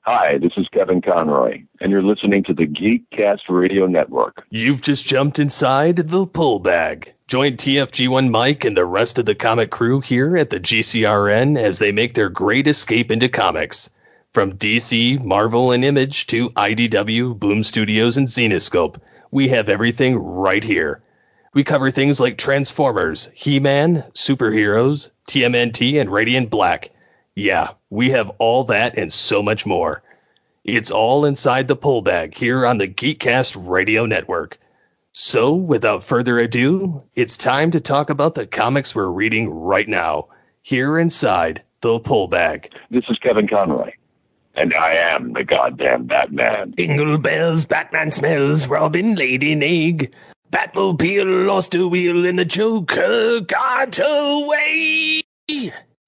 Hi, this is Kevin Conroy, and you're listening to the Geekcast Radio Network. You've just jumped inside the pull bag. Join TFG1 Mike and the rest of the comic crew here at the GCRN as they make their great escape into comics. From DC, Marvel, and Image to IDW, Boom Studios, and Zenescope, we have everything right here. We cover things like Transformers, He-Man, superheroes, TMNT, and Radiant Black. Yeah, we have all that and so much more. It's all inside the pull bag here on the Geekcast Radio Network. So, without further ado, it's time to talk about the comics we're reading right now, here inside the pull bag. This is Kevin Conroy, and I am the goddamn Batman. Jingle bells, Batman smells, Robin laid an egg. Batmobile lost a wheel and the Joker got away.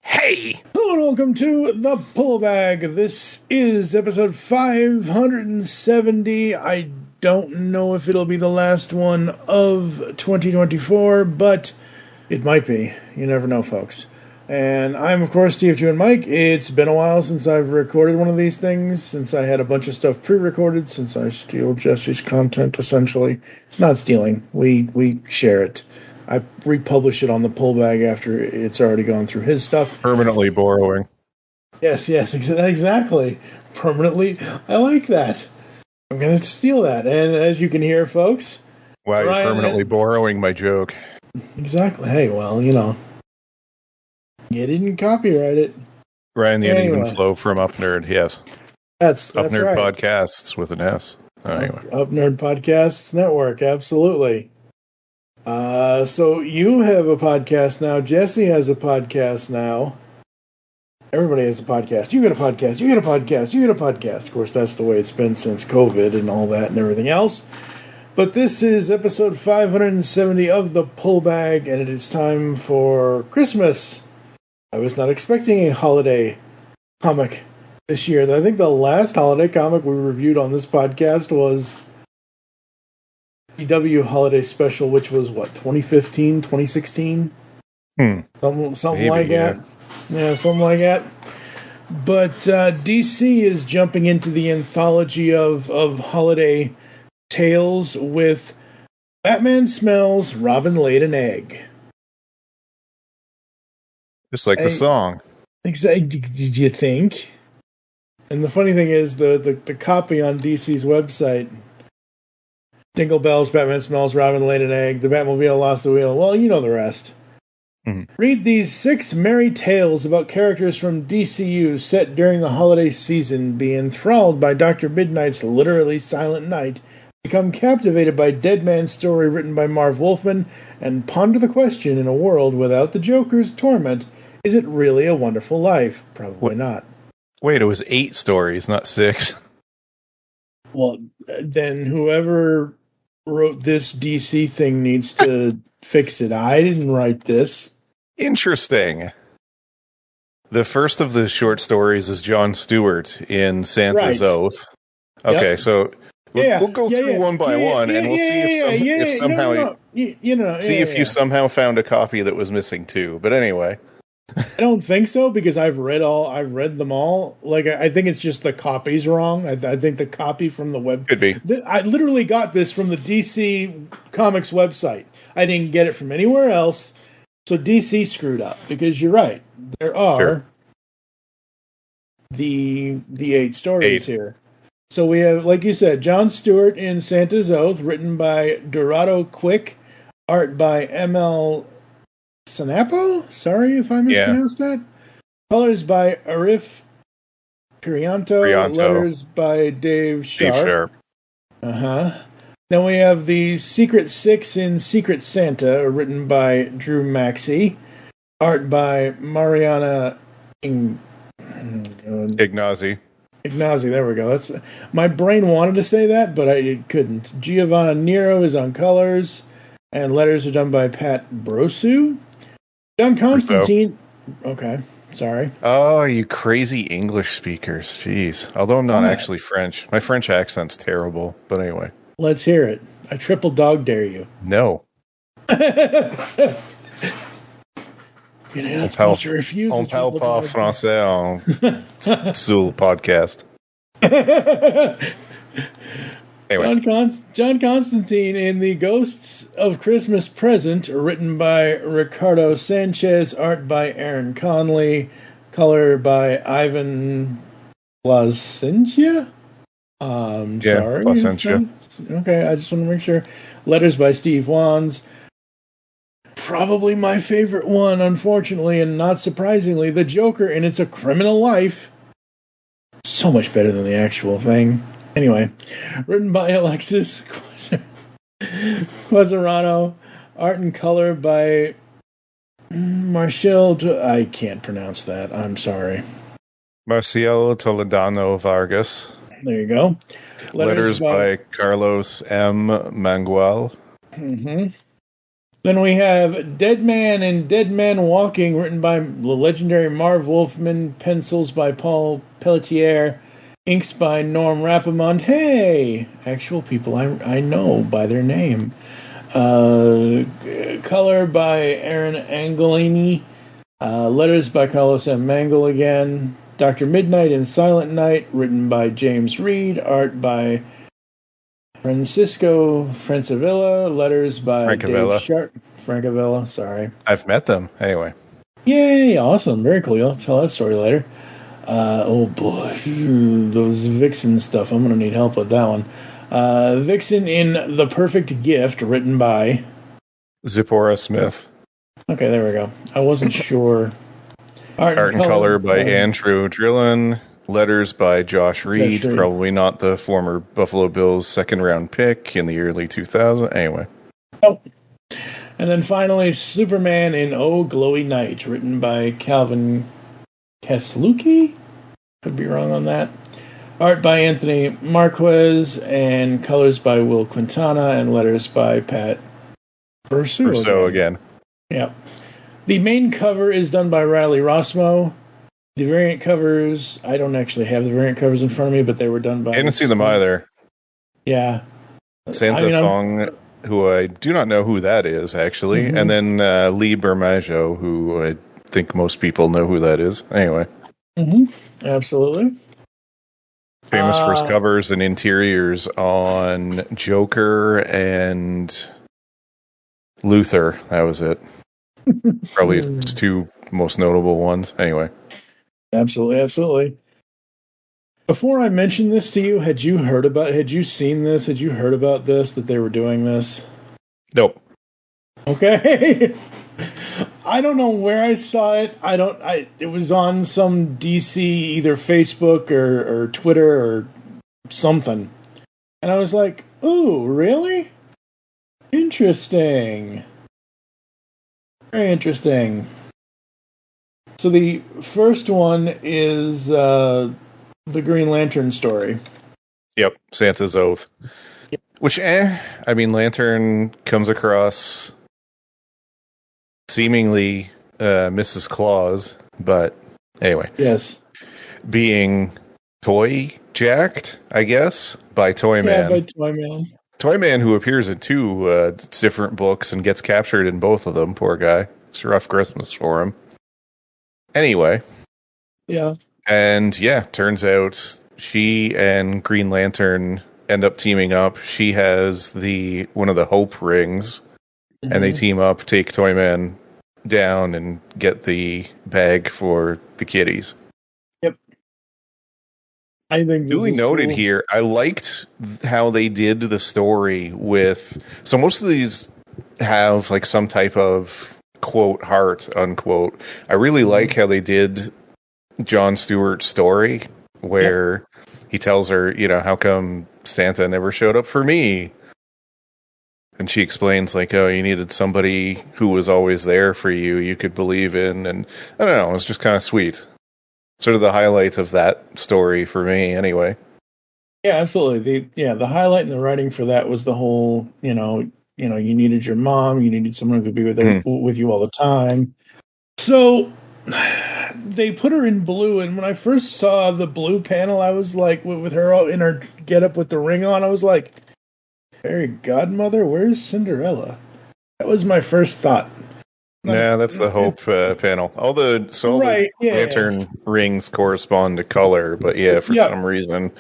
Hey! Hello and welcome to the Pull Bag. This is episode 570. I don't know if it'll be the last one of 2024, but it might be. You never know, folks. And I'm, of course, TFG and Mike. It's been a while since I've recorded one of these things, since I had a bunch of stuff pre-recorded, since I steal Jesse's content, essentially. It's not stealing. We share it. I republish it on the pull bag after it's already gone through his stuff. Permanently borrowing. Yes, exactly. Permanently. I like that. I'm going to steal that. And as you can hear, folks... Wow, you're permanently borrowing my joke. Exactly. Hey, well, you know. You didn't copyright it. Ryan, the UnEvenFlow from Up Nerd, yes. That's Up Nerd right. Podcasts with an S. Anyway. Up Nerd Podcasts Network, absolutely. So you have a podcast now. Jesse has a podcast now. Everybody has a podcast. You get a podcast. You get a podcast. You get a podcast. Of course, that's the way it's been since COVID and all that and everything else. But this is episode 570 of the Pull Bag, and it is time for Christmas. I was not expecting a holiday comic this year. I think the last holiday comic we reviewed on this podcast was EW Holiday Special, which was, 2015, 2016? Something maybe, like that. Yeah, something like that. But DC is jumping into the anthology of holiday tales with Batman Smells, Robin Laid an Egg. Just like the song. Exactly. Did you think? And the funny thing is, the copy on DC's website... Jingle bells, Batman smells, Robin laid an egg, the Batmobile lost the wheel. Well, you know the rest. Mm-hmm. Read these 6 merry tales about characters from DCU set during the holiday season. Be enthralled by Dr. Midnight's literally silent night. Become captivated by Dead Man's story written by Marv Wolfman. And ponder the question, in a world without the Joker's torment, is it really a wonderful life? Probably not. Wait, it was 8 stories, not 6. Well, then whoever wrote this DC thing needs to fix it. I didn't write this. Interesting. The first of the short stories is Jon Stewart in Santa's Oath. Okay, so we'll go through one by one, and we'll see if somehow you somehow found a copy that was missing too. But anyway. I don't think so, because I've read them all. Like, I think it's just the copy's wrong. I think the copy from the web could be. I literally got this from the DC Comics website. I didn't get it from anywhere else. So DC screwed up, because you're right. There are the 8 stories here. So we have, like you said, Jon Stewart in Santa's Oath, written by Dorado Quick, art by ML Sanapo? Sorry if I mispronounced that. Colors by Arif Prianto. Letters by Dave Sharp. Then we have the Secret 6 in Secret Santa, written by Drew Maxey. Art by Mariana Ignazi. Ignazi, there we go. That's my brain wanted to say that, but it couldn't. Giovanna Nero is on colors, and letters are done by Pat Brosu. John Constantine. Okay, sorry. Oh, you crazy English speakers. Jeez. Although I'm not actually French. My French accent's terrible. But anyway. Let's hear it. I triple dog dare you. No. You're not supposed to refuse. On parle pas français sur le podcast. Anyway. John Constantine in The Ghosts of Christmas Present, written by Ricardo Sanchez, art by Aaron Conley, color by Ivan Placencia? Sorry. Placencia. Okay, I just want to make sure. Letters by Steve Wands. Probably my favorite one, unfortunately, and not surprisingly, the Joker in It's a Criminal Life. So much better than the actual thing. Anyway, written by Alexis Quasarano, art and color by Marcial. I can't pronounce that. I'm sorry. Marcial Toledano Vargas. There you go. Letters by Carlos M. Mangual. Mm-hmm. Then we have Dead Man and Dead Man Walking, written by the legendary Marv Wolfman, pencils by Paul Pelletier, inks by Norm Rapamond. Hey! Actual people I know by their name. Color by Aaron Angolini. Letters by Carlos M. Mangle again. Dr. Midnight and Silent Night, written by James Reed, art by Francisco Francavilla, letters by Dave Sharp. Francavilla, sorry. I've met them, anyway. Yay, awesome. Very cool. I'll tell that story later. Oh boy, those Vixen stuff. I'm going to need help with that one. Vixen in The Perfect Gift, written by Zipporah Smith. Okay, there we go. I wasn't sure. Art and color by Andrew Drillin. Letters by Josh Reed, probably not the former Buffalo Bills second-round pick in the early 2000s. Anyway. Oh. And then finally, Superman in Oh Glowy Night, written by Calvin Kesluki. Could be wrong on that. Art by Anthony Marquez, and colors by Will Quintana, and letters by Pat Berceau again. Yep. The main cover is done by Riley Rossmo. The variant covers, I don't actually have the variant covers in front of me, but they were done by... I didn't see them either. Yeah. Santa Fong, who I do not know who that is, actually. Mm-hmm. And then Lee Bermajo, who I think most people know who that is. Anyway. Mm-hmm. Absolutely. Famous for his covers and interiors on Joker and Luther. That was it. Probably his two most notable ones. Anyway. Absolutely. Before I mentioned this to you, had you seen this? Had you heard about this, that they were doing this? Nope. Okay. I don't know where I saw it. It was on some DC, either Facebook or Twitter or something. And I was like, ooh, really? Interesting. Very interesting. So the first one is the Green Lantern story. Yep, Santa's Oath. Yep. Which, Lantern comes across seemingly Mrs. Claus, but anyway. Yes. Being toy-jacked, I guess, by Toyman. Yeah, by Toyman. Toyman, who appears in two different books and gets captured in both of them, poor guy. It's a rough Christmas for him. Anyway. Yeah. And turns out she and Green Lantern end up teaming up. She has one of the Hope rings, and they team up, take Toyman down, and get the bag for the kiddies. Yep. I think duly noted cool. Here, I liked how they did the story with... So most of these have like some type of quote, heart, unquote. I really like how they did Jon Stewart's story, where he tells her, how come Santa never showed up for me? And she explains, like, oh, you needed somebody who was always there for you could believe in. And I don't know, it was just kind of sweet. Sort of the highlight of that story for me, anyway. Yeah, absolutely. The highlight in the writing for that was the whole, you needed your mom, you needed someone who could be with you all the time. So they put her in blue, and when I first saw the blue panel, I was like, with her all in her getup with the ring on, I was like, fairy godmother, where's Cinderella? That was my first thought. Yeah, that's the Hope panel. All the Lantern rings correspond to color, but for some reason,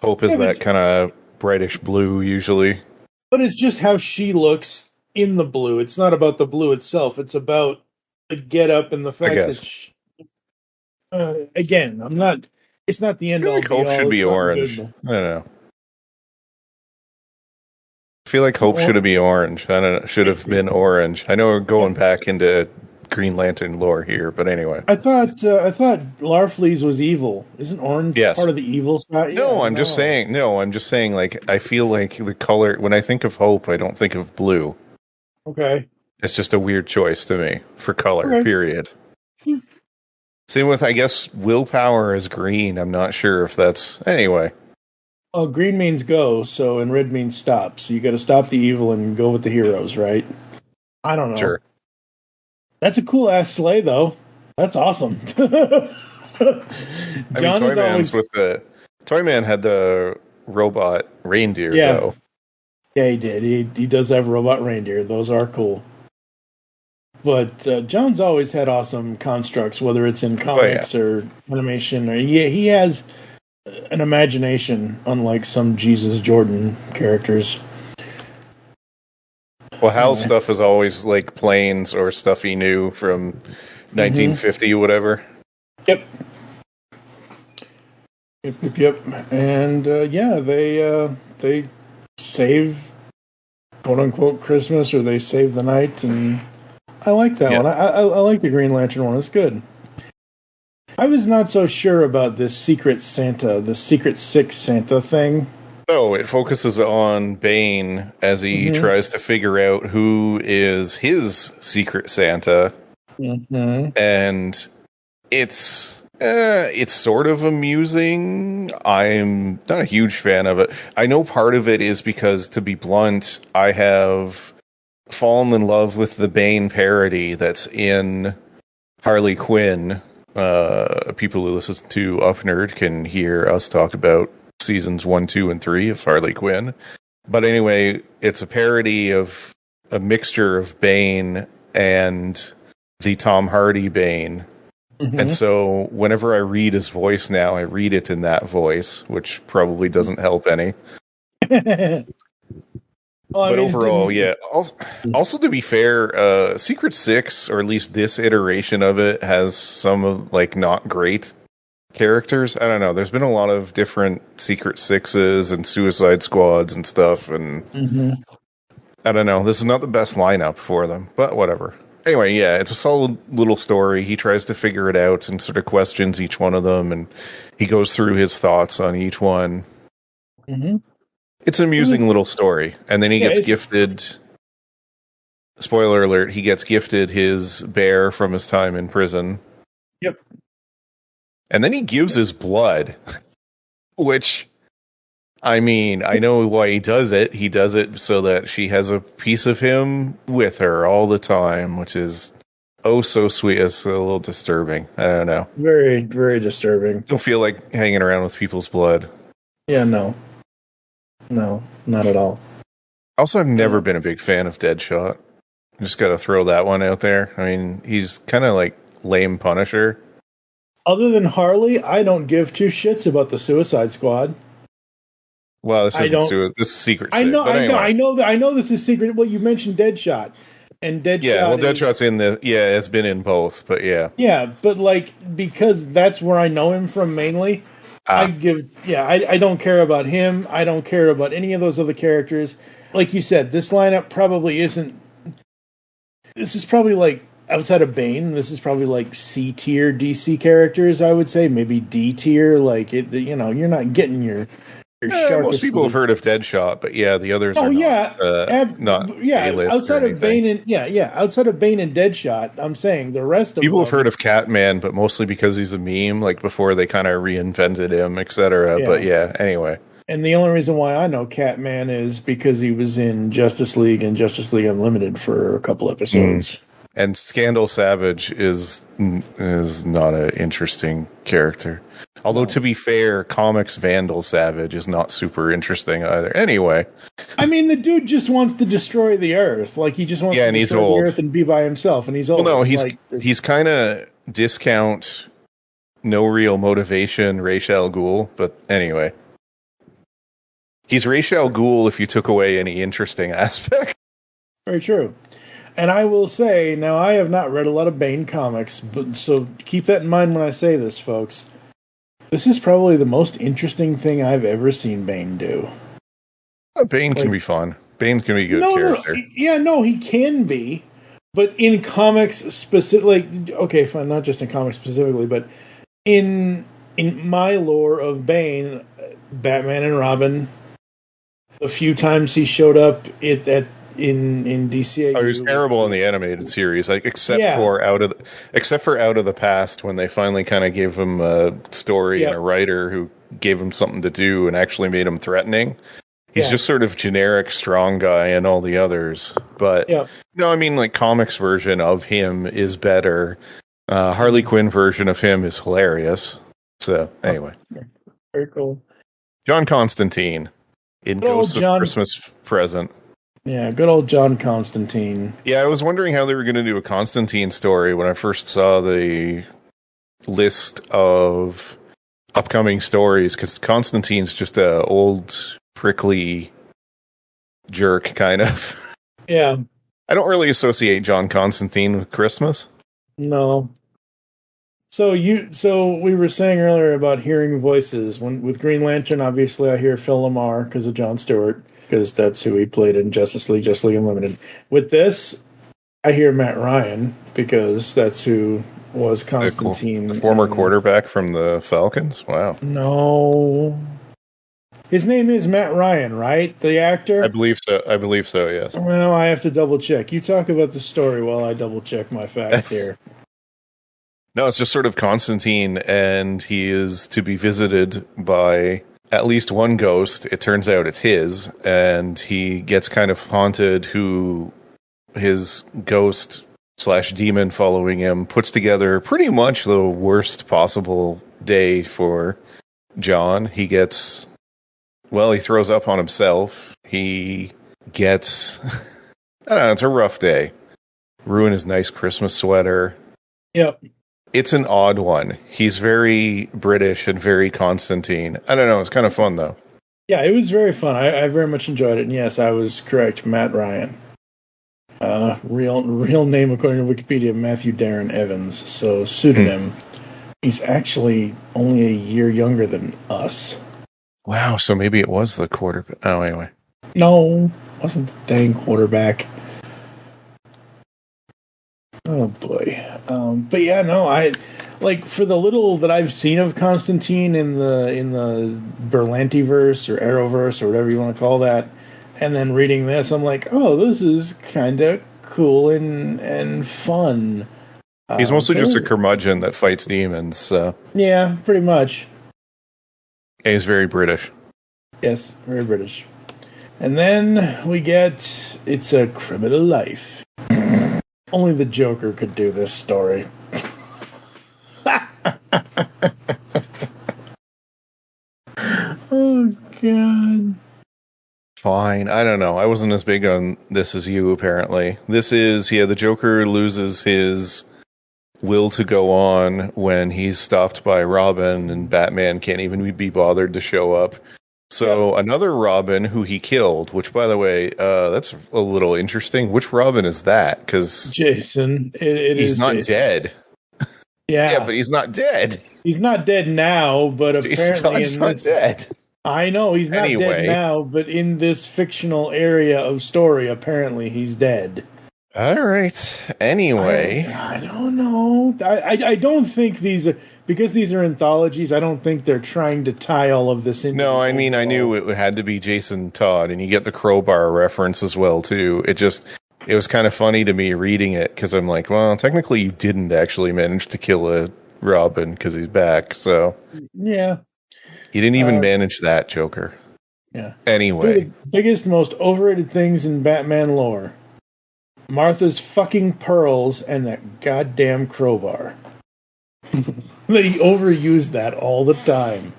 Hope is that kind of brightish blue usually. But it's just how she looks in the blue. It's not about the blue itself. It's about the get-up and the fact that again, it's not the end all. I feel like Hope should be orange. I don't know. I feel like Hope should be orange. I don't know. Should have been orange. I know we're going back into Green Lantern lore here, but anyway. I thought Larfleeze was evil. Isn't orange part of the evil side? No, I'm just saying. Like, I feel like the color, when I think of Hope, I don't think of blue. Okay. It's just a weird choice to me for color, period. Same with, I guess, willpower is green. I'm not sure if that's... Anyway. Oh, green means go, and red means stop. So you got to stop the evil and go with the heroes, right? I don't know. Sure. That's a cool ass sleigh, though. That's awesome. Toyman had the robot reindeer, though. Yeah, he did. He does have robot reindeer. Those are cool. But John's always had awesome constructs, whether it's in comics or animation. Or he has an imagination, unlike some Jesus Jordan characters. Well, Hal's stuff is always like planes or stuff he knew from 1950, whatever. Yep. And they save, quote unquote, Christmas, or they save the night, and I like that one. I like the Green Lantern one. It's good. I was not so sure about this Secret Santa, the Secret Six Santa thing. Oh, it focuses on Bane as he tries to figure out who is his Secret Santa. And it's sort of amusing. I'm not a huge fan of it. I know part of it is because, to be blunt, I have fallen in love with the Bane parody that's in Harley Quinn. People who listen to Up Nerd can hear us talk about seasons 1, 2, and 3 of Harley Quinn. But anyway, it's a parody of a mixture of Bane and the Tom Hardy Bane. And so whenever I read his voice now, I read it in that voice, which probably doesn't help any. But overall, Also, to be fair, Secret Six, or at least this iteration of it, has some of, like, not great characters. I don't know. There's been a lot of different Secret Sixes and Suicide Squads and stuff, and I don't know. This is not the best lineup for them, but whatever. Anyway, it's a solid little story. He tries to figure it out and sort of questions each one of them, and he goes through his thoughts on each one. It's an amusing little story. And then he gets gifted... Spoiler alert, he gets gifted his bear from his time in prison. Yep. And then he gives his blood, which, I mean, I know why he does it. He does it so that she has a piece of him with her all the time, which is so sweet. It's a little disturbing. I don't know. Very, very disturbing. Don't feel like hanging around with people's blood. Yeah, no. No, not at all. Also, I've never been a big fan of Deadshot. Just got to throw that one out there. I mean, he's kind of like lame Punisher. Other than Harley, I don't give two shits about the Suicide Squad. Well, this is Secret Six. I know this is secret. Well, you mentioned Deadshot, and Deadshot. Yeah, well, Deadshot's in the. Yeah, it's been in both, but yeah. Yeah, but like, because that's where I know him from mainly. I don't care about him. I don't care about any of those other characters. Like you said, this lineup probably isn't. This is probably like, outside of Bane, this is probably like C tier DC characters. I would say maybe D tier. Like it, you're not getting your most people have heard of Deadshot, but the others are not A-list outside of Bane and outside of Bane and Deadshot, I'm saying the rest of people have heard of Catman, but mostly because he's a meme, like before they kind of reinvented him, etc. But anyway. And the only reason why I know Catman is because he was in Justice League and Justice League Unlimited for a couple episodes. And Scandal Savage is not an interesting character. Although, to be fair, comics Vandal Savage is not super interesting either. Anyway. I mean, the dude just wants to destroy the Earth. Like, he just wants to destroy the Earth and be by himself. And he's old. Well, no, he's kind of discount, no real motivation, Ra's al Ghul. But anyway. He's Ra's al Ghul if you took away any interesting aspect. Very true. And I will say, now I have not read a lot of Bane comics, but so keep that in mind when I say this, folks. This is probably the most interesting thing I've ever seen Bane do. Bane can be fun. Bane's can be a good character. He can be. But in comics specifically, okay, fine, not just in comics specifically, but in my lore of Bane, Batman and Robin, a few times he showed up in DCAU. Oh, he was terrible in the animated series, like except for Out of the Past, when they finally kind of gave him a story and a writer who gave him something to do and actually made him threatening. He's just sort of generic strong guy and all the others. But no, I mean, like, comics version of him is better. Harley Quinn version of him is hilarious. So anyway, very cool. John Constantine in Ghosts of Christmas Present. Yeah, good old John Constantine. Yeah, I was wondering how they were going to do a Constantine story when I first saw the list of upcoming stories, because Constantine's just a old, prickly jerk, kind of. Yeah. I don't really associate John Constantine with Christmas. No. So we were saying earlier about hearing voices. With Green Lantern, obviously I hear Phil Lamar because of Jon Stewart, because that's who he played in Justice League Unlimited. With this, I hear Matt Ryan because that's who was Constantine. The former quarterback from the Falcons? Wow. No. His name is Matt Ryan, right? The actor? I believe so, yes. Well, I have to double check. You talk about the story while I double check my facts here. No, it's just sort of Constantine, and he is to be visited by at least one ghost. It turns out it's his, and he gets kind of haunted, who his ghost / demon following him puts together pretty much the worst possible day for John. He gets, he throws up on himself. He gets, I don't know, it's a rough day. Ruin his nice Christmas sweater. Yep. It's an odd one. He's very British and very Constantine. I don't know. It's kind of fun, though. Yeah, it was very fun. I very much enjoyed it. And yes, I was correct. Matt Ryan. Real name, according to Wikipedia, Matthew Darren Evans. So, pseudonym. He's actually only a year younger than us. Wow, so maybe it was the quarterback. Oh, anyway. No, it wasn't the dang quarterback. Oh boy. But yeah, no, I like, for the little that I've seen of Constantine in the Berlantiverse or Arrowverse or whatever you want to call that, and then reading this, I'm like, oh, this is kind of cool and fun. He's mostly just a curmudgeon that fights demons. So. Yeah, pretty much. And he's very British. Yes, very British. And then we get It's a Criminal Life. Only the Joker could do this story. Oh, God. Fine. I don't know. I wasn't as big on this as you, apparently. This is, the Joker loses his will to go on when he's stopped by Robin, and Batman can't even be bothered to show up. So another Robin who he killed, which, by the way, that's a little interesting. Which Robin is that? Because Jason, he's not Jason. Dead. Yeah, but he's not dead. He's not dead now, but apparently he's not dead. I know he's not dead now, but in this fictional area of story, apparently he's dead. All right. Anyway, I don't know. I don't think these are, because these are anthologies. I don't think they're trying to tie all of this in. No, I mean, I knew it had to be Jason Todd, and you get the crowbar reference as well too. It was kind of funny to me reading it, because I'm like, well, technically you didn't actually manage to kill a Robin because he's back. So yeah, you didn't even manage that, Joker. Yeah. Anyway, the biggest, most overrated things in Batman lore. Martha's fucking pearls and that goddamn crowbar. They overuse that all the time.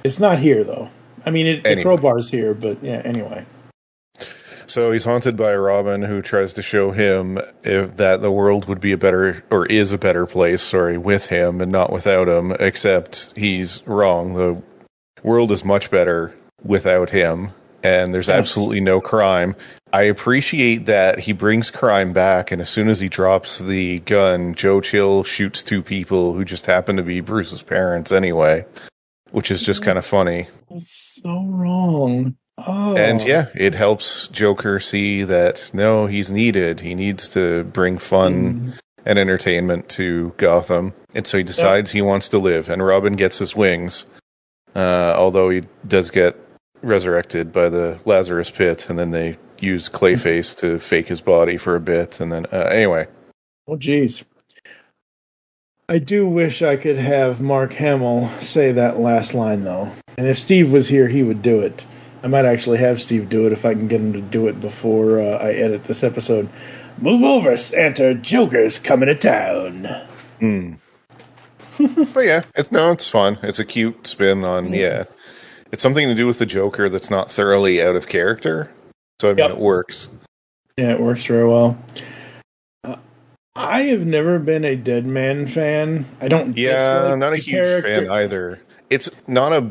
It's not here, though. I mean, the crowbar's here, but yeah, anyway. So he's haunted by Robin, who tries to show him that the world would be is a better place, with him and not without him, except he's wrong. The world is much better without him, and there's absolutely no crime. I appreciate that he brings crime back, and as soon as he drops the gun, Joe Chill shoots 2 people who just happen to be Bruce's parents anyway, which is just kind of funny. That's so wrong. Oh. And yeah, it helps Joker see that, no, he's needed. He needs to bring fun and entertainment to Gotham. And so he decides he wants to live. And Robin gets his wings, although he does get resurrected by the Lazarus Pit. And then they use Clayface to fake his body for a bit. And then, anyway. Oh, geez. I do wish I could have Mark Hamill say that last line, though. And if Steve was here, he would do it. I might actually have Steve do it if I can get him to do it before I edit this episode. Move over, Santa. Joker's coming to town. But yeah, it's fun. It's a cute spin on, It's something to do with the Joker that's not thoroughly out of character. So, I mean, it works. Yeah, it works very well. I have never been a Deadman fan. I don't I'm not a huge fan either. It's not a...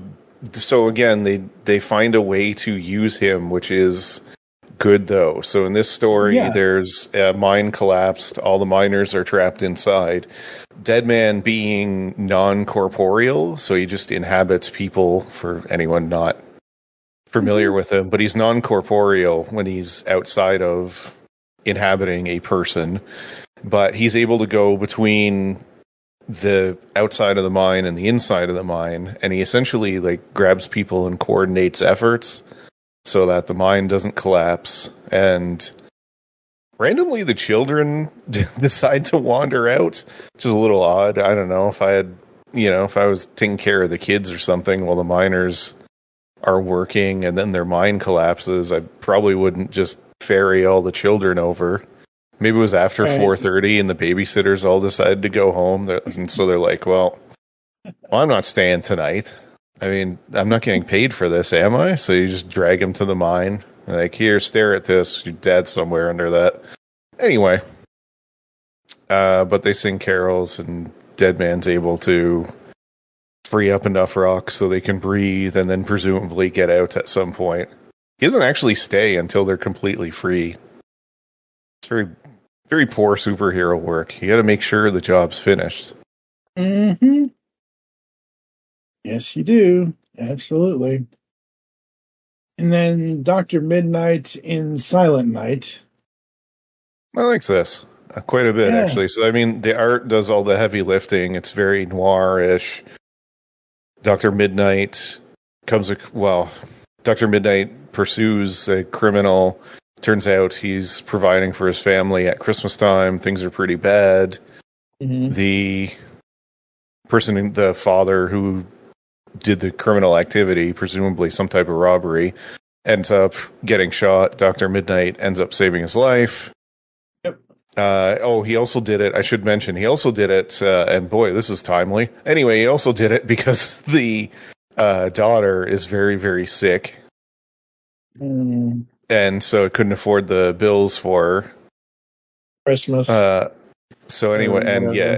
So again, they find a way to use him, which is good, though. So in this story, there's a mine collapsed. All the miners are trapped inside. Deadman being non-corporeal, so he just inhabits people, for anyone not familiar with him. But he's non-corporeal when he's outside of inhabiting a person. But he's able to go between the outside of the mine and the inside of the mine, and he essentially grabs people and coordinates efforts so that the mine doesn't collapse. And randomly the children decide to wander out, which is a little odd. I don't know if I was taking care of the kids or something while the miners are working and then their mine collapses, I probably wouldn't just ferry all the children over. Maybe it was after 4:30 and the babysitters all decided to go home. And so they're like, well, I'm not staying tonight. I mean, I'm not getting paid for this, am I? So you just drag him to the mine. Like, here, stare at this. Your dad's somewhere under that. Anyway. But they sing carols and Deadman's able to free up enough rocks so they can breathe and then presumably get out at some point. He doesn't actually stay until they're completely free. It's very, very poor superhero work. You got to make sure the job's finished. Mm-hmm. Yes, you do. Absolutely. And then Dr. Midnight in Silent Night. I like this quite a bit, actually. So, I mean, the art does all the heavy lifting. It's very noir-ish. Dr. Midnight Dr. Midnight pursues a criminal. Turns out he's providing for his family at Christmas time. Things are pretty bad. Mm-hmm. The father who did the criminal activity, presumably some type of robbery, ends up getting shot. Dr. Midnight ends up saving his life. Yep. He also did it. I should mention, he also did it, and boy, this is timely. Anyway, he also did it because the daughter is very, very sick. And so it couldn't afford the bills for Christmas. So anyway,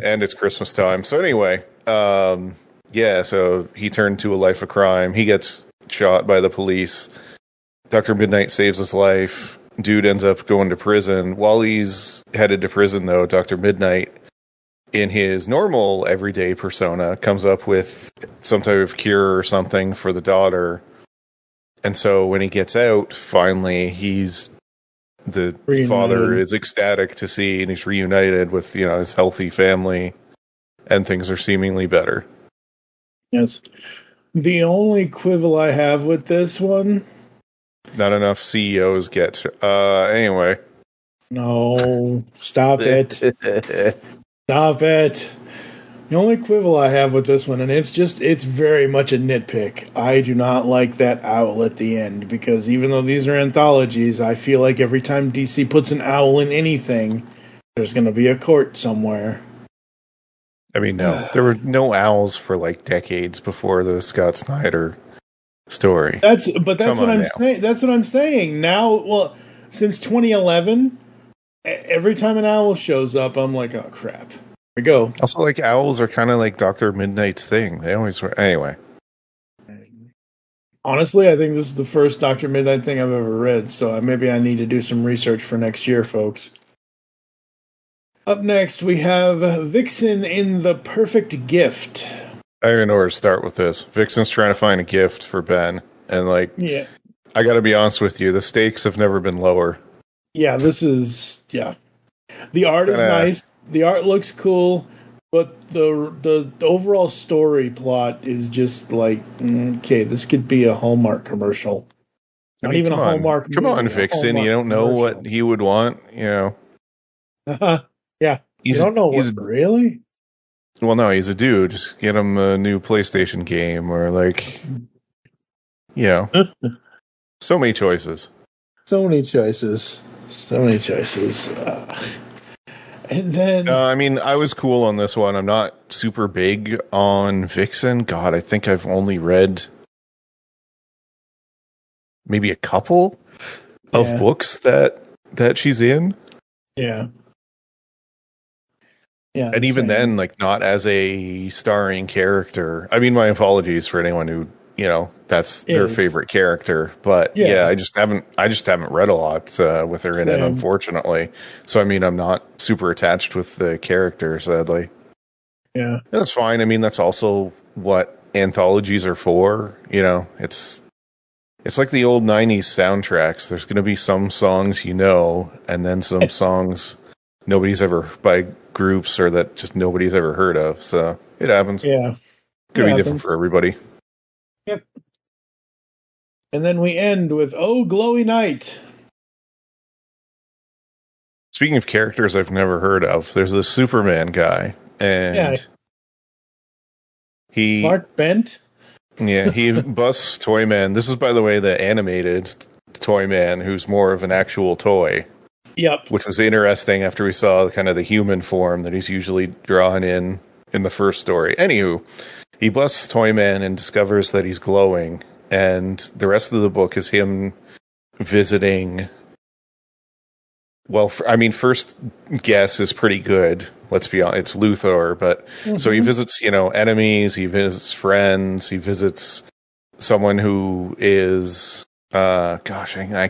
and it's Christmas time. So anyway, so he turned to a life of crime. He gets shot by the police. Dr. Midnight saves his life. Dude ends up going to prison. While he's headed to prison, though, Dr. Midnight, in his normal everyday persona, comes up with some type of cure or something for the daughter. And so when he gets out, finally, the father is ecstatic to see, and he's reunited with, his healthy family, and things are seemingly better. Yes. The only quibble I have with this one... Not enough CEOs get... anyway. No, stop it. Stop it. The only quibble I have with this one, and it's very much a nitpick. I do not like that owl at the end, because even though these are anthologies, I feel like every time DC puts an owl in anything, there's going to be a court somewhere. I mean, no. There were no owls for like decades before the Scott Snyder story. That's what I'm saying. That's what I'm saying. Now, well, since 2011, every time an owl shows up, I'm like, oh crap. We go. Also, like, owls are kind of like Dr. Midnight's thing. They always were. Anyway. Honestly, I think this is the first Dr. Midnight thing I've ever read, so maybe I need to do some research for next year, folks. Up next, we have Vixen in The Perfect Gift. I don't even know where to start with this. Vixen's trying to find a gift for Ben, and, like, yeah. I gotta be honest with you, the stakes have never been lower. Yeah, this is, yeah. The art is nice. The art looks cool, but the overall story plot is just like, okay, this could be a Hallmark commercial. Not even a Hallmark movie. Come on, Vixen, you don't know what he would want, you know. Yeah, you don't know what, really? Well, no, he's a dude. Just get him a new PlayStation game, or like, you know. So many choices. And then... I mean, I was cool on this one. I'm not super big on Vixen. God, I think I've only read maybe a couple of books that she's in. Yeah. Yeah. And even then, like, not as a starring character. I mean, my apologies for anyone who, you know, that's their favorite character, but I just haven't read a lot with her in it, unfortunately. So I mean, I'm not super attached with the character, sadly. Yeah, that's fine. I mean, that's also what anthologies are for. You know, it's like the old '90s soundtracks. There's going to be some songs you know, and then some songs nobody's ever by groups or that just nobody's ever heard of. So it happens. Yeah, could be different for everybody. Yep. And then we end with Oh Glowy Night. Speaking of characters I've never heard of, there's this Superman guy, and he Clark Bent. Yeah, he busts Toyman. This is, by the way, the animated Toyman, who's more of an actual toy. Yep. Which was interesting after we saw kind of the human form that he's usually drawn in the first story. Anywho, he busts Toyman and discovers that he's glowing, and the rest of the book is him visiting. Well, first guess is pretty good. Let's be honest, it's Luthor, but so he visits, enemies, he visits friends, he visits someone who is, I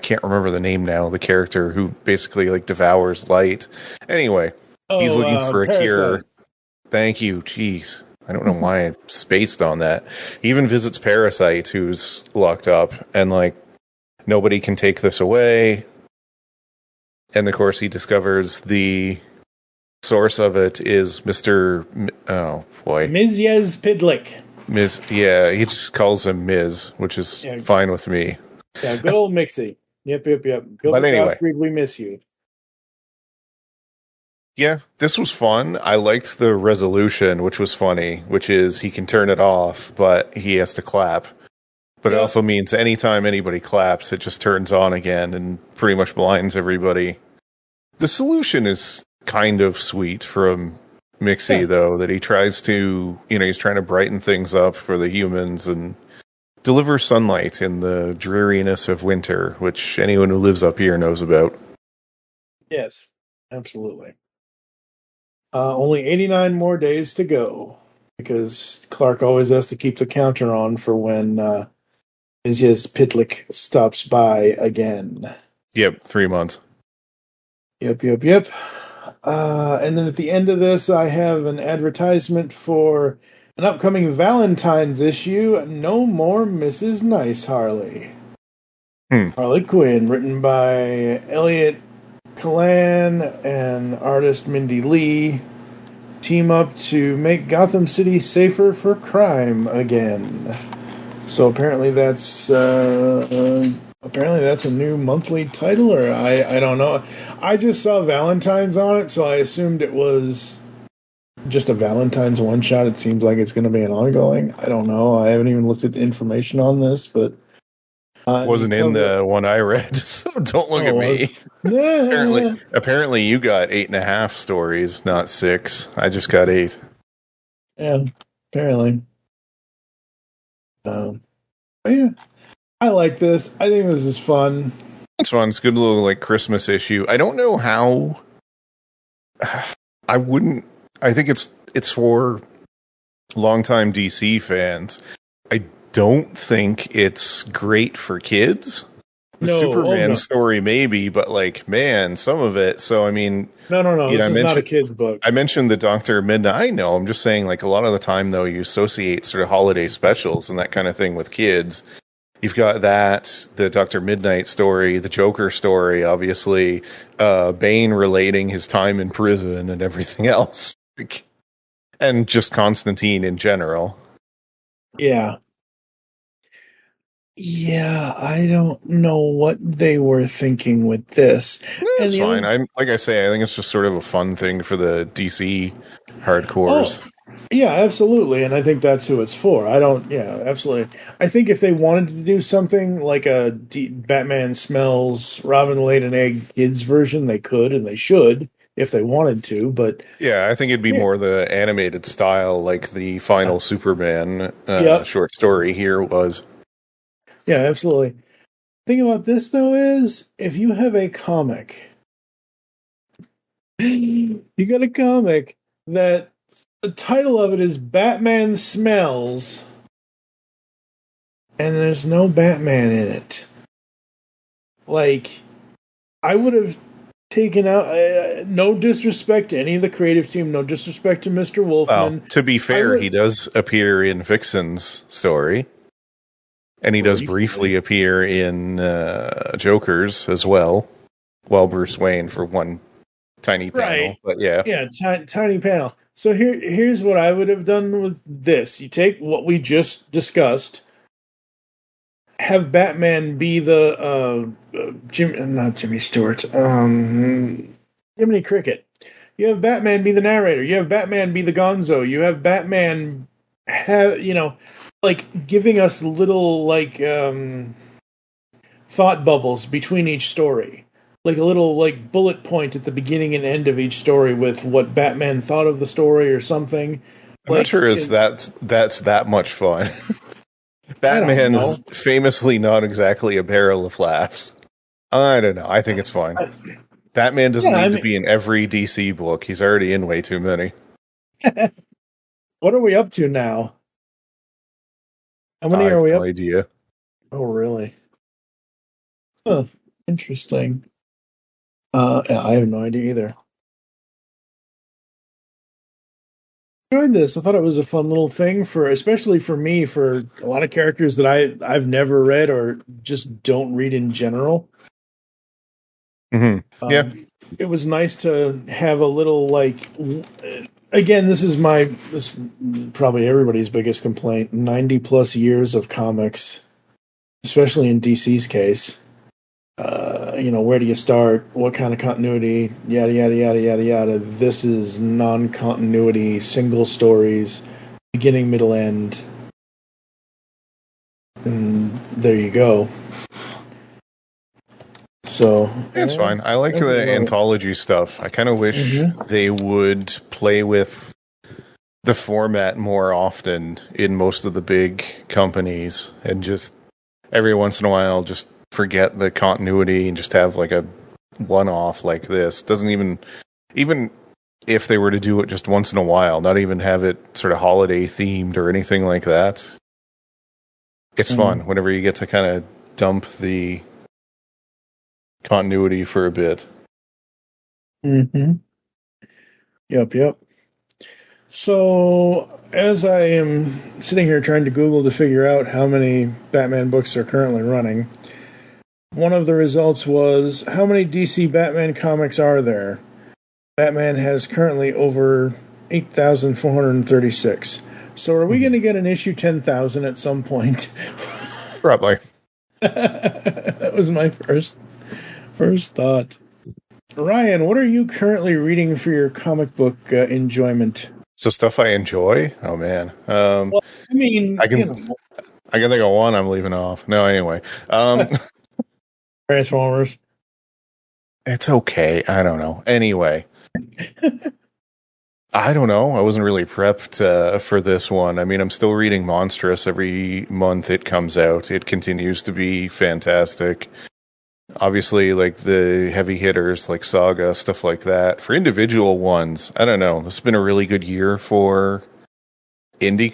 can't remember the name now, the character who basically like devours light. Anyway, he's looking for a Parasite. cure. Thank you. Jeez. I don't know why I spaced on that. He even visits Parasite, who's locked up, and like nobody can take this away. And of course, he discovers the source of it is Mr. Mizyez Pidlick. He just calls him Miz, which is fine with me. Yeah, good old Mixie. Yep. But anyway, we miss you. Yeah, this was fun. I liked the resolution, which was funny, which is he can turn it off, but he has to clap. But it also means anytime anybody claps, it just turns on again and pretty much blinds everybody. The solution is kind of sweet from Mixie, though, that he tries to, he's trying to brighten things up for the humans and deliver sunlight in the dreariness of winter, which anyone who lives up here knows about. Yes, absolutely. Only 89 more days to go, because Clark always has to keep the counter on for when his Pitlick stops by again. Yep, 3 months. Yep. And then at the end of this, I have an advertisement for an upcoming Valentine's issue, No More Mrs. Nice Harley. Harley Quinn, written by Elliot Kalan and artist Mindy Lee, team up to make Gotham City safer for crime again. So apparently that's a new monthly title, or I don't know. I just saw Valentine's on it, so I assumed it was just a Valentine's one-shot. It seems like it's going to be an ongoing. I don't know. I haven't even looked at information on this, but... wasn't in the one I read, so don't look at me. Apparently you got 8.5 stories, not 6. I just got 8. Yeah, apparently. Yeah, I like this. I think this is fun. It's fun. It's a good little like Christmas issue. I don't know how. I think it's for longtime DC fans. I don't think it's great for kids. The Superman story maybe, but like, man, some of it. So I mean, no. This is not a kid's book. I mentioned the Dr. Midnight. I know. I'm just saying, like, a lot of the time though, you associate sort of holiday specials and that kind of thing with kids. You've got that, the Dr. Midnight story, the Joker story, obviously, Bane relating his time in prison and everything else, and just Constantine in general. Yeah. Yeah, I don't know what they were thinking with this. It's fine. Like I say, I think it's just sort of a fun thing for the DC hardcores. Oh, yeah, absolutely. And I think that's who it's for. Absolutely. I think if they wanted to do something like a Batman Smells, Robin Laid an Egg kids version, they could and they should if they wanted to. But yeah, I think it'd be more the animated style, like the final Superman short story here was. Yeah, absolutely. Thing about this, though, is if you have a comic, you got a comic that the title of it is Batman Smells, and there's no Batman in it. Like, I would have taken out, no disrespect to any of the creative team, no disrespect to Mr. Wolfman. Well, to be fair, he does appear in Vixen's story. And he does briefly appear in Joker's as well. Well, Bruce Wayne for one tiny panel. Right. But yeah. Yeah, tiny panel. So here's what I would have done with this. You take what we just discussed, have Batman be the not Jimmy Stewart, Jiminy Cricket. You have Batman be the narrator. You have Batman be the Gonzo. You have Batman have, like giving us little like thought bubbles between each story, like a little like bullet point at the beginning and end of each story with what Batman thought of the story or something. I'm not sure that's that much fun. Batman is famously not exactly a barrel of laughs. I don't know. I think it's fine. Batman doesn't need to be in every DC book. He's already in way too many. What are we up to now? How many are we up? No idea. Oh, really? Huh. Interesting. I have no idea either. Enjoyed this. I thought it was a fun little thing especially for me, for a lot of characters that I've never read or just don't read in general. Mm-hmm. Yeah. It was nice to have a little like. Again, this is probably everybody's biggest complaint. 90 plus years of comics, especially in DC's case. Where do you start? What kind of continuity? Yada, yada, yada, yada, yada. This is non-continuity, single stories, beginning, middle, end. And there you go. So it's fine. I like the anthology stuff. I kind of wish they would play with the format more often in most of the big companies, and just every once in a while just forget the continuity and just have like a one-off like this. Doesn't even if they were to do it just once in a while, not even have it sort of holiday themed or anything like that. It's fun whenever you get to kind of dump the continuity for a bit. Mm-hmm. Yep. So, as I am sitting here trying to Google to figure out how many Batman books are currently running, one of the results was, how many DC Batman comics are there? Batman has currently over 8,436. So are we going to get an issue 10,000 at some point? Probably. That was my first thought. Ryan, what are you currently reading for your comic book enjoyment? So stuff I enjoy? Oh, man. Well, I mean, I can think of one I'm leaving off. No, anyway. Transformers. It's okay. I don't know. Anyway. I don't know. I wasn't really prepped for this one. I mean, I'm still reading Monstrous every month it comes out. It continues to be fantastic. Obviously, like the heavy hitters like Saga, stuff like that. For individual ones, I don't know. This has been a really good year for indie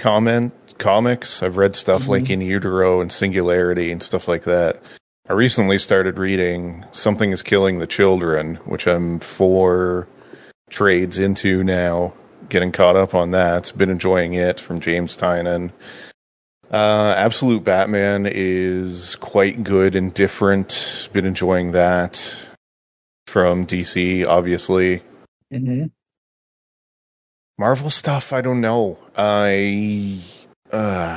comics. I've read stuff like In Utero and Singularity and stuff like that. I recently started reading Something is Killing the Children, which I'm 4 trades into now, getting caught up on that. Been enjoying it, from James Tynion. Absolute Batman is quite good and different. Been enjoying that, from DC, obviously. Marvel stuff, I don't know.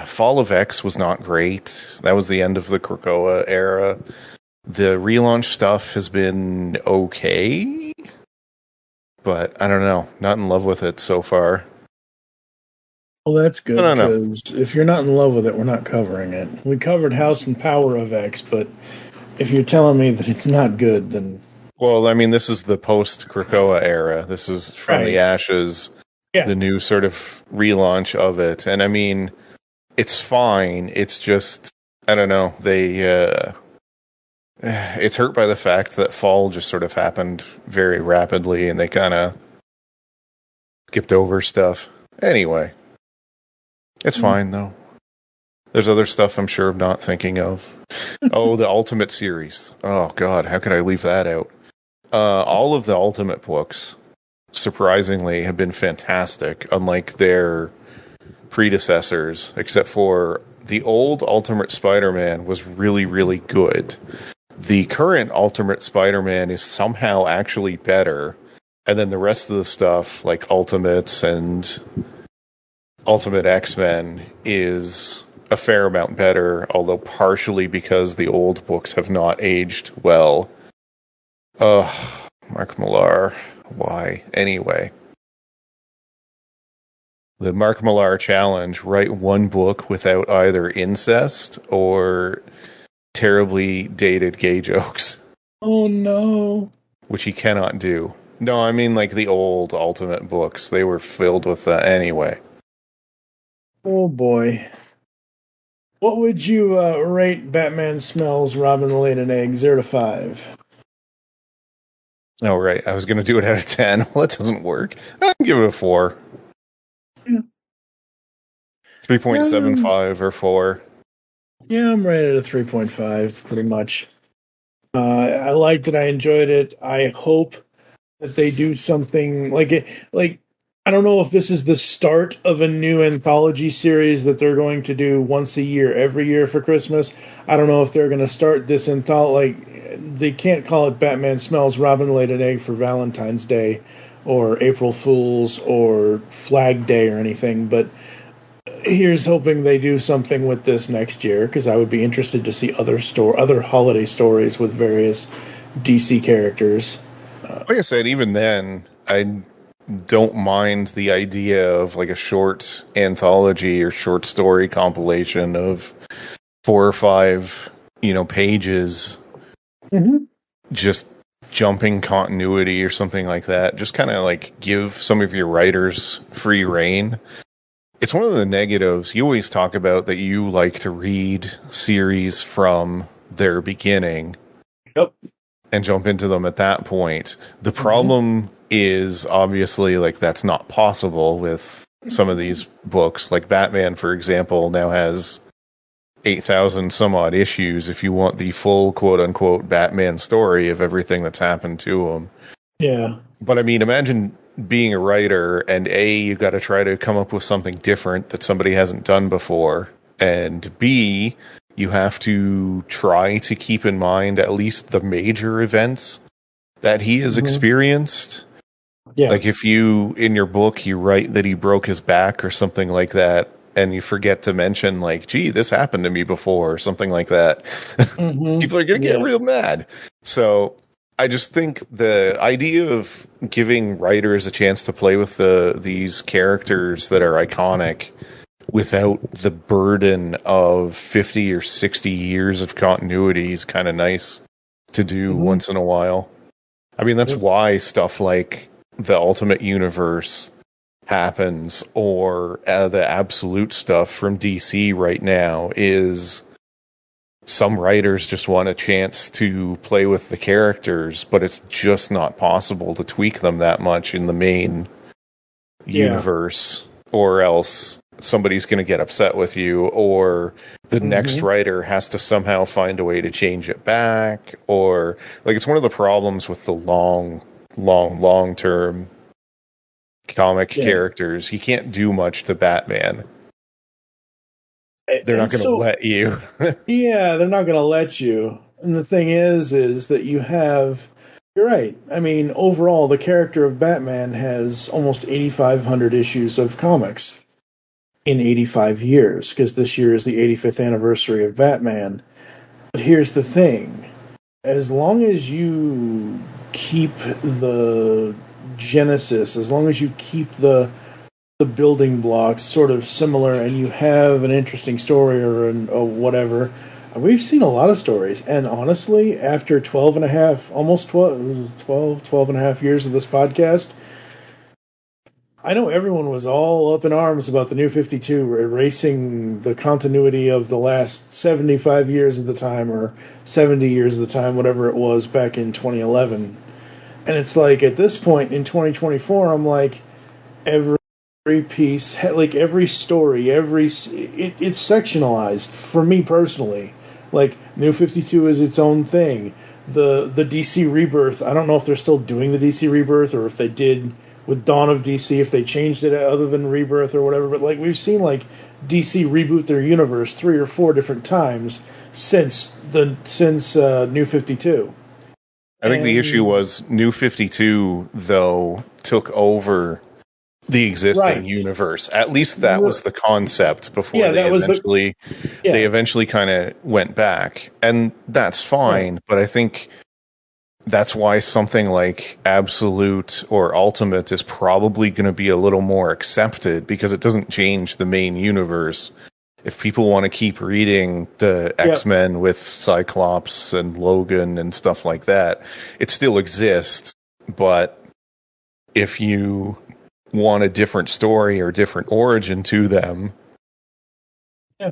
Fall of X was not great. That was the end of the Krakoa era. The relaunch stuff has been okay, but I don't know. Not in love with it so far. Well, that's good, because if you're not in love with it, we're not covering it. We covered House and Power of X, but if you're telling me that it's not good, then... Well, I mean, this is the post-Krakoa era. This is From the Ashes, the new sort of relaunch of it. And I mean, it's fine. It's just, I don't know, it's hurt by the fact that fall just sort of happened very rapidly, and they kind of skipped over stuff. Anyway, it's fine, though. There's other stuff I'm sure I'm not thinking of. Oh, the Ultimate series. Oh, God, how could I leave that out? All of the Ultimate books, surprisingly, have been fantastic, unlike their predecessors, except for the old Ultimate Spider-Man was really, really good. The current Ultimate Spider-Man is somehow actually better, and then the rest of the stuff, like Ultimates and Ultimate X-Men, is a fair amount better, although partially because the old books have not aged well. Mark Millar. Why? Anyway. The Mark Millar challenge: write one book without either incest or terribly dated gay jokes. Oh, no. Which he cannot do. No, I mean like the old Ultimate books. They were filled with that anyway. Oh, boy. What would you rate Batman Smells Robin Laid an Egg 0 to 5? Oh, right. I was going to do it out of 10. Well, that doesn't work. I'll give it a 4. Yeah. 3.75 or 4. Yeah, I'm right at a 3.5, pretty much. I liked it. I enjoyed it. I hope that they do something like it. Like, I don't know if this is the start of a new anthology series that they're going to do once a year, every year for Christmas. I don't know if they're going to start this anthology. Like, they can't call it Batman Smells Robin Laid an Egg for Valentine's Day or April Fool's or Flag Day or anything, but here's hoping they do something with this next year, because I would be interested to see other holiday stories with various DC characters. Like I said, even then, I don't mind the idea of like a short anthology or short story compilation of 4 or 5, pages. Just jumping continuity or something like that. Just kind of like give some of your writers free reign. It's one of the negatives. You always talk about that you like to read series from their beginning. Yep. And jump into them at that point. The problem is obviously like that's not possible with some of these books. Like Batman, for example, now has 8,000 some odd issues if you want the full quote unquote Batman story of everything that's happened to him. Yeah. But I mean, imagine being a writer and you got to try to come up with something different that somebody hasn't done before. And B, you have to try to keep in mind at least the major events that he has experienced. Yeah. Like if you, in your book, you write that he broke his back or something like that, and you forget to mention like, gee, this happened to me before or something like that. People are going to get real mad. So I just think the idea of giving writers a chance to play with these characters that are iconic without the burden of 50 or 60 years of continuity is kind of nice to do once in a while. I mean, that's why stuff like the Ultimate Universe happens, or the Absolute stuff from DC right now is some writers just want a chance to play with the characters, but it's just not possible to tweak them that much in the main universe, or else somebody's going to get upset with you, or the next writer has to somehow find a way to change it back, or like it's one of the problems with the long term comic characters. You can't do much to Batman. They're not going to let you. Yeah, they're not going to let you. And the thing is that you have... You're right. I mean, overall, the character of Batman has almost 8,500 issues of comics in 85 years, because this year is the 85th anniversary of Batman. But here's the thing. As long as you keep the genesis, as long as you keep the building blocks sort of similar, and you have an interesting story or whatever. We've seen a lot of stories, and honestly, after 12 and a half years of this podcast, I know everyone was all up in arms about the New 52 erasing the continuity of the last 75 years of the time, or 70 years of the time, whatever it was back in 2011. And it's like, at this point in 2024, I'm like, every piece, like every story, it's sectionalized for me personally. Like, New 52 is its own thing. The DC Rebirth, I don't know if they're still doing the DC Rebirth, or if they did with Dawn of DC, if they changed it other than Rebirth or whatever, but like, we've seen like DC reboot their universe 3 or 4 different times since New 52. I think the issue was New 52, though, took over the existing universe. At least that was the concept before they eventually kind of went back. And that's fine, but I think that's why something like Absolute or Ultimate is probably going to be a little more accepted, because it doesn't change the main universe. If people want to keep reading the X-Men with Cyclops and Logan and stuff like that, it still exists. But if you want a different story or different origin to them,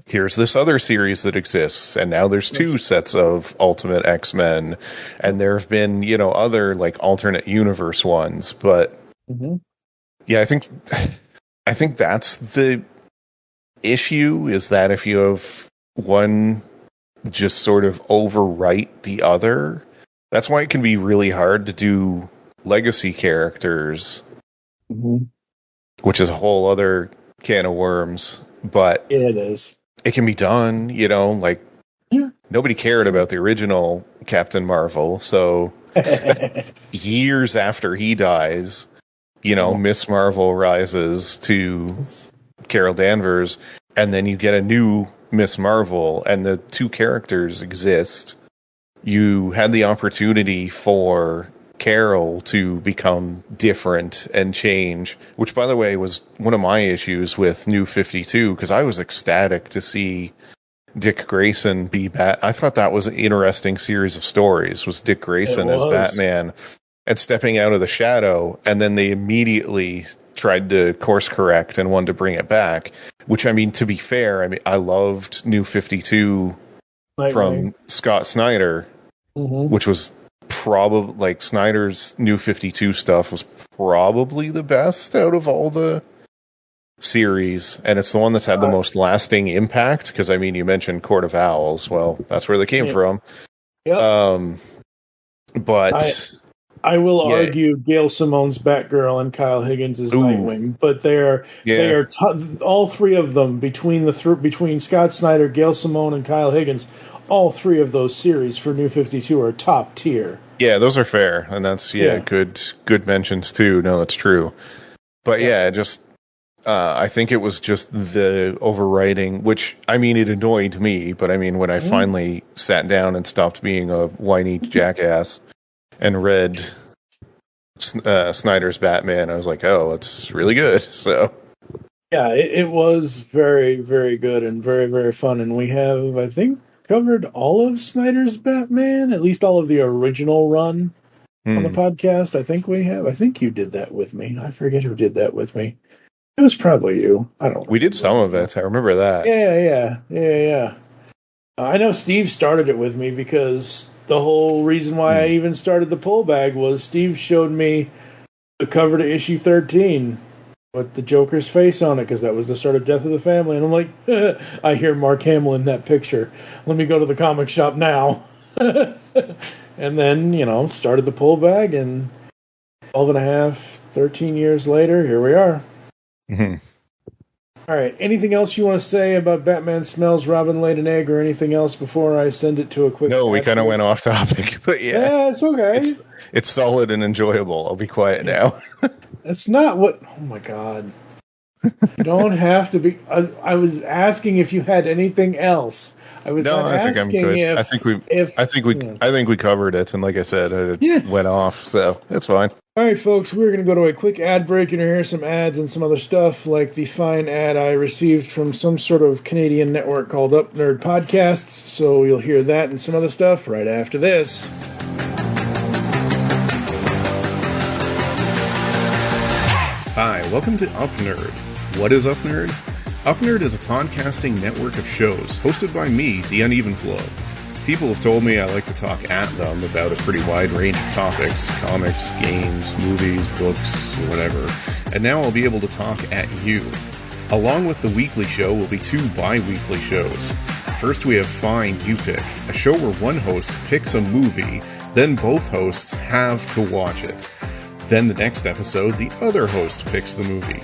here's this other series that exists, and now there's 2 sets of Ultimate X-Men, and there have been, other like alternate universe ones. But I think that's the issue, is that if you have one just sort of overwrite the other, that's why it can be really hard to do legacy characters, which is a whole other can of worms. But it is. It can be done, nobody cared about the original Captain Marvel, so years after he dies, Miss Marvel rises to Carol Danvers, and then you get a new Miss Marvel, and the 2 characters exist. You had the opportunity for Carol to become different and change, which, by the way, was one of my issues with New 52, because I was ecstatic to see Dick Grayson be I thought that was an interesting series of stories, was Dick Grayson as Batman and stepping out of the shadow, and then they immediately tried to course correct and wanted to bring it back, which, I mean, to be fair, I loved New 52 from Scott Snyder, which was probably, like, Snyder's New 52 stuff was probably the best out of all the series, and it's the one that's had the most lasting impact, because, I mean, you mentioned Court of Owls. Well, that's where they came from. But I will argue Gail Simone's Batgirl and Kyle Higgins' Nightwing, but they are all 3 of them, between Scott Snyder, Gail Simone, and Kyle Higgins. All 3 of those series for New 52 are top tier. Yeah, those are fair, and that's good mentions too. No, that's true. But I think it was just the overwriting, which, I mean, it annoyed me. But I mean, when I finally sat down and stopped being a whiny jackass, and read Snyder's Batman. I was like, oh, it's really good. So yeah, it was very, very good and very, very fun. And we have, I think, covered all of Snyder's Batman, at least all of the original run on the podcast. I think we have. I think you did that with me. I forget who did that with me. It was probably you. I don't know. We did some of it. I remember that. Yeah. I know Steve started it with me because the whole reason why I even started the pull bag was Steve showed me the cover to issue 13 with the Joker's face on it, because that was the start of Death of the Family. And I'm like, I hear Mark Hamill in that picture. Let me go to the comic shop now. And then, started the pull bag, and 13 years later, here we are. Mm-hmm. All right. Anything else you want to say about Batman Smells, Robin Laid an Egg, or anything else before I send it to a quick... No, we kind of went off topic, but yeah. It's okay. It's solid and enjoyable. I'll be quiet now. That's not what... Oh, my God. You don't have to be... I was asking if you had anything else. I think I'm good. I think we covered it, and like I said, it went off, so that's fine. All right, folks, we're going to go to a quick ad break and hear some ads and some other stuff, like the fine ad I received from some sort of Canadian network called Up Nerd Podcasts. So you'll hear that and some other stuff right after this. Hi, welcome to Up Nerd. What is Up Nerd? Up Nerd is a podcasting network of shows hosted by me, the UnEvenFlow. People have told me I like to talk at them about a pretty wide range of topics: comics, games, movies, books, whatever. And now I'll be able to talk at you. Along with the weekly show will be 2 bi-weekly shows. First we have Find You Pick, a show where one host picks a movie, then both hosts have to watch it. Then the next episode, the other host picks the movie.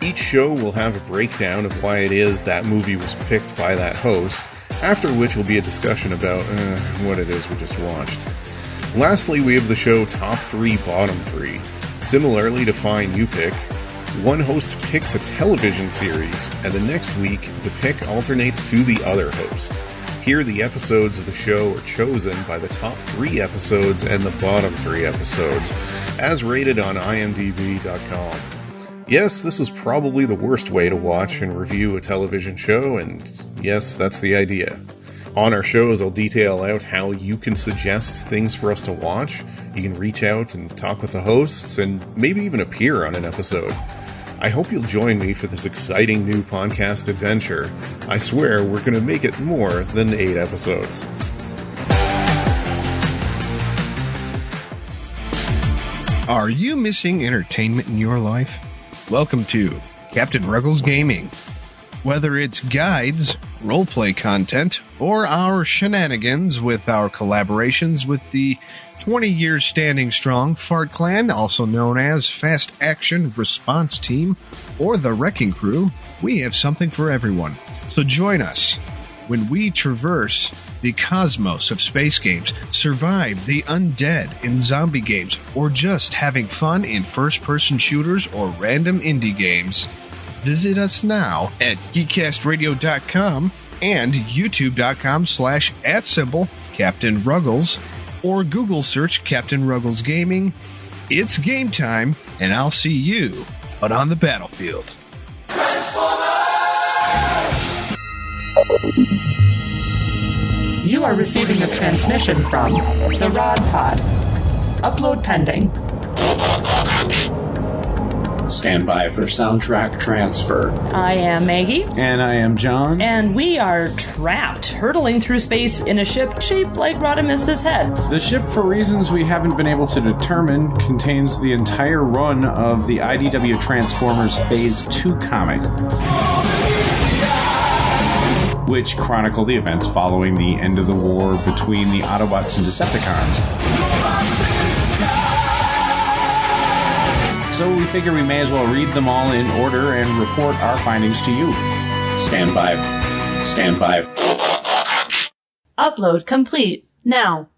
Each show will have a breakdown of why it is that movie was picked by that host, after which will be a discussion about what it is we just watched. Lastly, we have the show Top 3, Bottom 3. Similarly to Find You Pick, one host picks a television series, and the next week, the pick alternates to the other host. Here, the episodes of the show are chosen by the top 3 episodes and the bottom 3 episodes, as rated on IMDb.com. Yes, this is probably the worst way to watch and review a television show, and yes, that's the idea. On our shows, I'll detail out how you can suggest things for us to watch. You can reach out and talk with the hosts, and maybe even appear on an episode. I hope you'll join me for this exciting new podcast adventure. I swear we're going to make it more than 8 episodes. Are you missing entertainment in your life? Welcome to Captain Ruggles Gaming. Whether it's guides, roleplay content, or our shenanigans with our collaborations with the 20 years standing strong Fart Clan, also known as Fast Action Response Team, or the Wrecking Crew, we have something for everyone. So join us when we traverse the cosmos of space games, survive the undead in zombie games, or just having fun in first-person shooters or random indie games. Visit us now at geekcastradio.com and youtube.com/@Captain Ruggles, or Google search Captain Ruggles Gaming. It's game time, and I'll see you out on the battlefield. You are receiving a transmission from the Rod Pod. Upload pending. Stand by for soundtrack transfer. I am Maggie. And I am John. And we are trapped, hurtling through space in a ship shaped like Rodimus's head. The ship, for reasons we haven't been able to determine, contains the entire run of the IDW Transformers Phase 2 comic, which chronicle the events following the end of the war between the Autobots and Decepticons. So we figure we may as well read them all in order and report our findings to you. Stand by. Stand by. Upload complete. Now.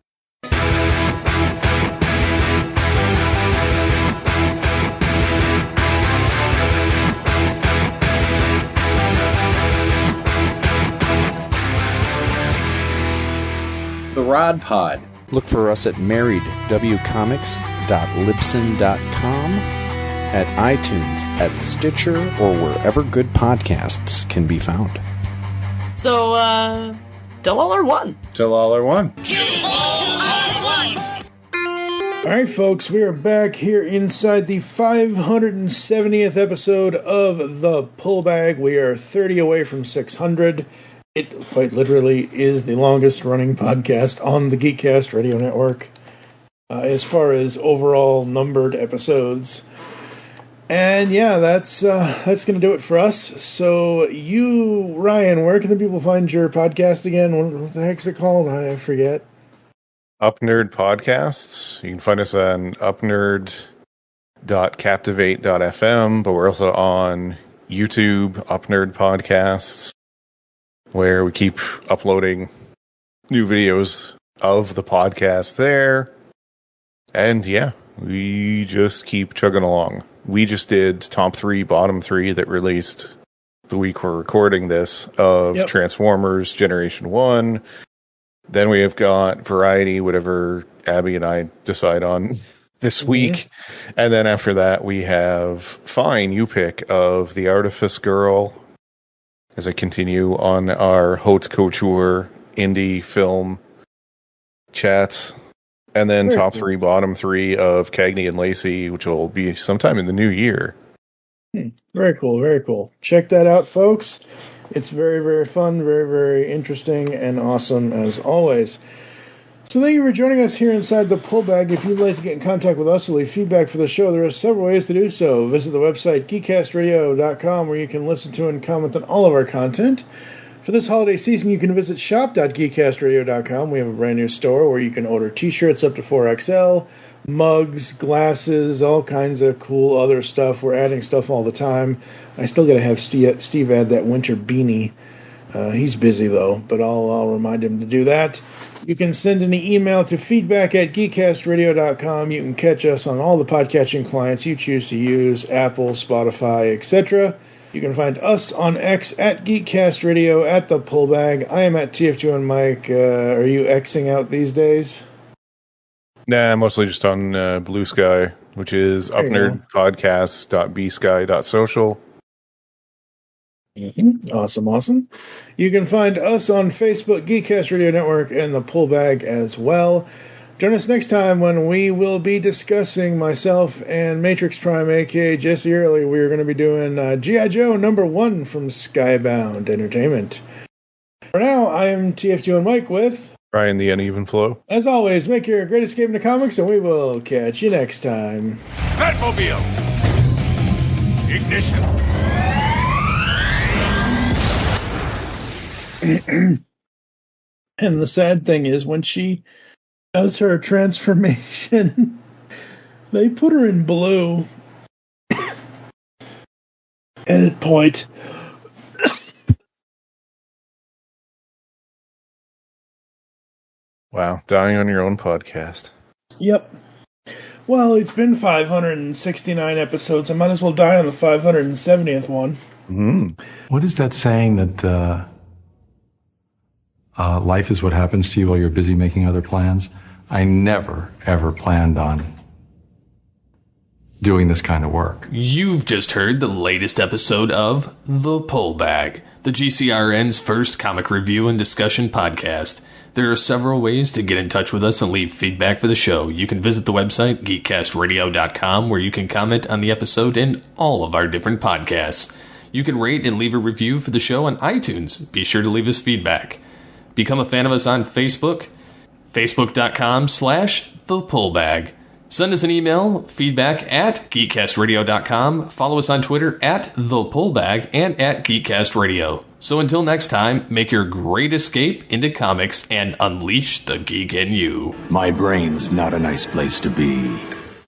The Rod Pod, Look for us at marriedwcomics.libsyn.com, at iTunes, at Stitcher, or wherever good podcasts can be found. So, till all are one. Till all are one. All right, folks, we are back here inside the 570th episode of The Pull Bag. We are 30 away from 600. It quite literally is the longest running podcast on the Geekcast Radio Network as far as overall numbered episodes. And yeah, that's going to do it for us. So you, Ryan, where can the people find your podcast again? What the heck's it called? I forget. UpNerd Podcasts. You can find us on upnerd.captivate.fm, but we're also on YouTube, UpNerd Podcasts, where we keep uploading new videos of the podcast there. And yeah, we just keep chugging along. We just did top 3, bottom 3 that released the week we're recording this of Transformers Generation 1. Then we have got Variety, whatever Abby and I decide on this week. And then after that, we have Fine, you pick, of The Artifice Girl, as I continue on our haute couture indie film chats. And then top 3, bottom 3 of Cagney and Lacey, which will be sometime in the new year. Very cool, very cool. Check that out, folks. It's very, very fun, very, very interesting, and awesome as always. So thank you for joining us here inside the Pull Bag. If you'd like to get in contact with us or leave feedback for the show, there are several ways to do so. Visit the website geekcastradio.com, where you can listen to and comment on all of our content. For this holiday season, you can visit shop.geekcastradio.com. We have a brand new store where you can order t-shirts up to 4XL, mugs, glasses, all kinds of cool other stuff. We're adding stuff all the time. I still got to have Steve add that winter beanie. He's busy, though, but I'll remind him to do that. You can send an email to feedback@geekcastradio.com. You can catch us on all the podcatching clients you choose to use, Apple, Spotify, etc. You can find us on X at Geekcast Radio, at The Pullbag. I am at TF2 and Mike. Are you Xing out these days? Nah, mostly just on Blue Sky, which is upnerdpodcasts.bsky.social. Awesome. You can find us on Facebook, Geekcast Radio Network, and The Pullbag as well. Join us next time when we will be discussing, myself and Matrix Prime, a.k.a. Jesse Early. We're going to be doing G.I. Joe #1 from Skybound Entertainment. For now, I am TF2 and Mike with Ryan the Uneven Flow. As always, make your great escape into comics, and we will catch you next time. Batmobile! Ignition! And the sad thing is, when she does her transformation, they put her in blue. Edit point. Wow, dying on your own podcast. Yep. Well, it's been 569 episodes. I might as well die on the 570th one. What is that saying that life is what happens to you while you're busy making other plans? I never, ever planned on doing this kind of work. You've just heard the latest episode of The Pull Bag, the GCRN's first comic review and discussion podcast. There are several ways to get in touch with us and leave feedback for the show. You can visit the website, geekcastradio.com, where you can comment on the episode and all of our different podcasts. You can rate and leave a review for the show on iTunes. Be sure to leave us feedback. Become a fan of us on Facebook, facebook.com/thepullbag. Send us an email, feedback@geekcastradio.com. Follow us on Twitter @thepullbag and @geekcastradio. So until next time, make your great escape into comics and unleash the geek in you. My brain's not a nice place to be.